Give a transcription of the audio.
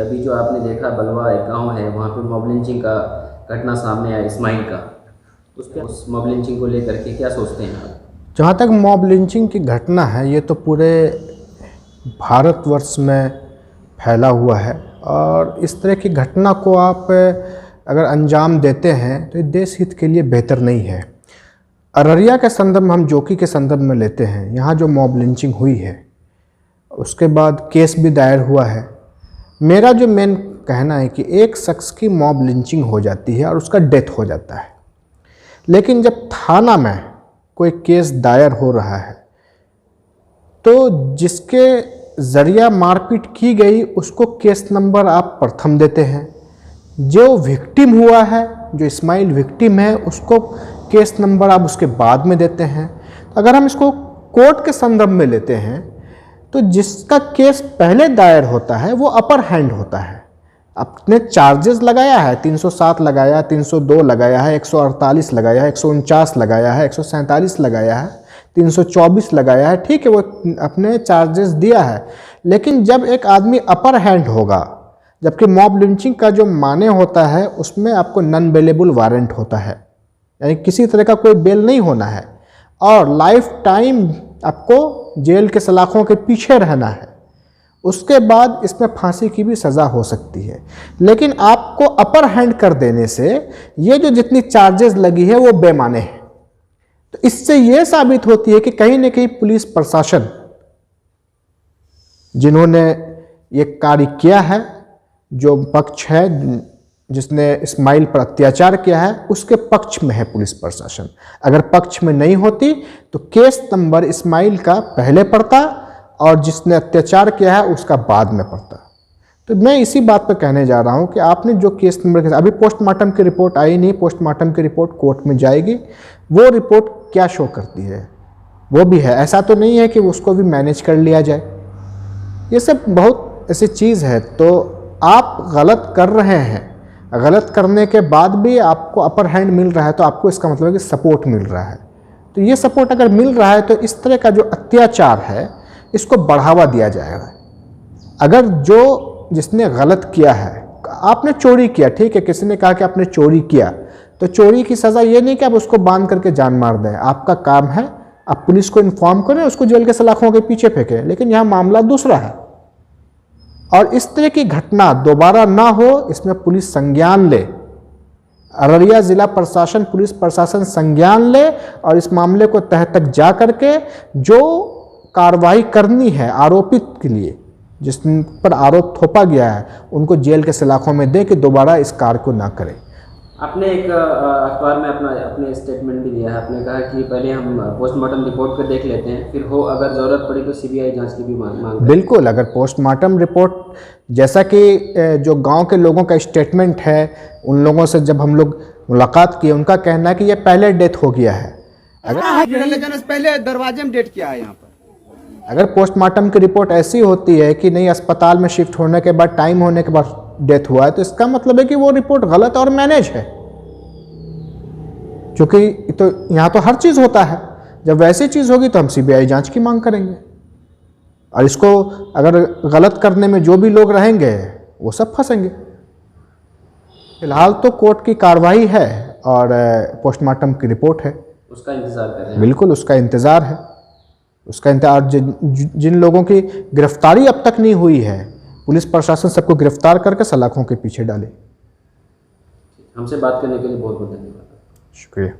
अभी जो आपने देखा बलवा एक गांव है, वहाँ पे मॉब लिंचिंग का घटना सामने आया इस्माइल का, उस मॉब लिंचिंग को लेकर के क्या सोचते हैं आप? जहाँ तक मॉब लिंचिंग की घटना है, ये तो पूरे भारतवर्ष में फैला हुआ है और इस तरह की घटना को आप अगर अंजाम देते हैं तो ये देश हित के लिए बेहतर नहीं है। अररिया के संदर्भ में हम जोकी के संदर्भ में लेते हैं, यहाँ जो मॉब लिंचिंग हुई है उसके बाद केस भी दायर हुआ है। मेरा जो मेन कहना है कि एक शख्स की मॉब लिंचिंग हो जाती है और उसका डेथ हो जाता है, लेकिन जब थाना में कोई केस दायर हो रहा है तो जिसके ज़रिया मारपीट की गई उसको केस नंबर आप प्रथम देते हैं, जो विक्टिम हुआ है, जो इस्माइल विक्टिम है, उसको केस नंबर आप उसके बाद में देते हैं। अगर हम इसको कोर्ट के संदर्भ में लेते हैं तो जिसका केस पहले दायर होता है वो अपर हैंड होता है। अपने चार्जेस लगाया है, 307 लगाया, 302 लगाया है, 148 लगाया है, 149 लगाया है, 147 लगाया है, 324 लगाया है, ठीक है, वो अपने चार्जेस दिया है। लेकिन जब एक आदमी अपर हैंड होगा, जबकि मॉब लिंचिंग का जो माने होता है उसमें आपको नॉन बेलेबल वारंट होता है, यानी किसी तरह का कोई बेल नहीं होना है और लाइफ टाइम आपको जेल के सलाखों के पीछे रहना है। उसके बाद इसमें फांसी की भी सज़ा हो सकती है। लेकिन आपको अपर हैंड कर देने से ये जो जितनी चार्जेस लगी है वो बेमाने हैं। तो इससे ये साबित होती है कि कहीं ना कहीं पुलिस प्रशासन जिन्होंने ये कार्य किया है, जो पक्ष है जिसने इस्माइल पर अत्याचार किया है, उसके पक्ष में है पुलिस प्रशासन। अगर पक्ष में नहीं होती तो केस नंबर इस्माइल का पहले पड़ता और जिसने अत्याचार किया है उसका बाद में पड़ता। तो मैं इसी बात पर कहने जा रहा हूं कि आपने जो केस नंबर, अभी पोस्टमार्टम की रिपोर्ट आई नहीं, पोस्टमार्टम की रिपोर्ट कोर्ट में जाएगी, वो रिपोर्ट क्या शो करती है वो भी है। ऐसा तो नहीं है कि उसको भी मैनेज कर लिया जाए, ये सब बहुत ऐसी चीज़ है। तो आप गलत कर रहे हैं, गलत करने के बाद भी आपको अपर हैंड मिल रहा है तो आपको इसका मतलब है कि सपोर्ट मिल रहा है। तो ये सपोर्ट अगर मिल रहा है तो इस तरह का जो अत्याचार है इसको बढ़ावा दिया जाएगा। अगर जो जिसने गलत किया है, आपने चोरी किया, ठीक है, किसी ने कहा कि आपने चोरी किया, तो चोरी की सज़ा ये नहीं कि आप उसको बांध करके जान मार दें। आपका काम है आप पुलिस को इन्फॉर्म करें, उसको जेल के सलाखों के पीछे फेंकें। लेकिन यहाँ मामला दूसरा है और इस तरह की घटना दोबारा ना हो इसमें पुलिस संज्ञान ले, अररिया जिला प्रशासन, पुलिस प्रशासन संज्ञान ले और इस मामले को तह तक जा करके जो कार्रवाई करनी है आरोपित के लिए, जिस पर आरोप थोपा गया है, उनको जेल के सलाखों में दे कि दोबारा इस कार्य को ना करें। आपने एक अखबार में अपने स्टेटमेंट भी दिया है, आपने कहा कि पहले हम पोस्टमार्टम रिपोर्ट को देख लेते हैं, फिर हो अगर ज़रूरत पड़ी तो सीबीआई जांच की भी मांग। बिल्कुल, अगर पोस्टमार्टम रिपोर्ट, जैसा कि जो गांव के लोगों का स्टेटमेंट है, उन लोगों से जब हम लोग मुलाकात किए, उनका कहना है कि ये पहले डेथ हो गया है। पहले दरवाजे में डेट किया है यहाँ पर। अगर पोस्टमार्टम की रिपोर्ट ऐसी होती है कि नहीं, अस्पताल में शिफ्ट होने के बाद, टाइम होने के बाद डेथ हुआ है, तो इसका मतलब है कि वो रिपोर्ट गलत और मैनेज है। क्योंकि तो यहाँ तो हर चीज़ होता है, जब वैसी चीज़ होगी तो हम सीबीआई जांच की मांग करेंगे और इसको अगर गलत करने में जो भी लोग रहेंगे वो सब फंसेंगे। फिलहाल तो कोर्ट की कार्रवाई है और पोस्टमार्टम की रिपोर्ट है, उसका इंतज़ार कर रहे हैं। बिल्कुल उसका इंतज़ार है, उसका इंतजार। जिन लोगों की गिरफ्तारी अब तक नहीं हुई है, पुलिस प्रशासन सबको गिरफ्तार करके सलाखों के पीछे डाले। हमसे बात करने के लिए बहुत बहुत धन्यवाद। शुक्रिया।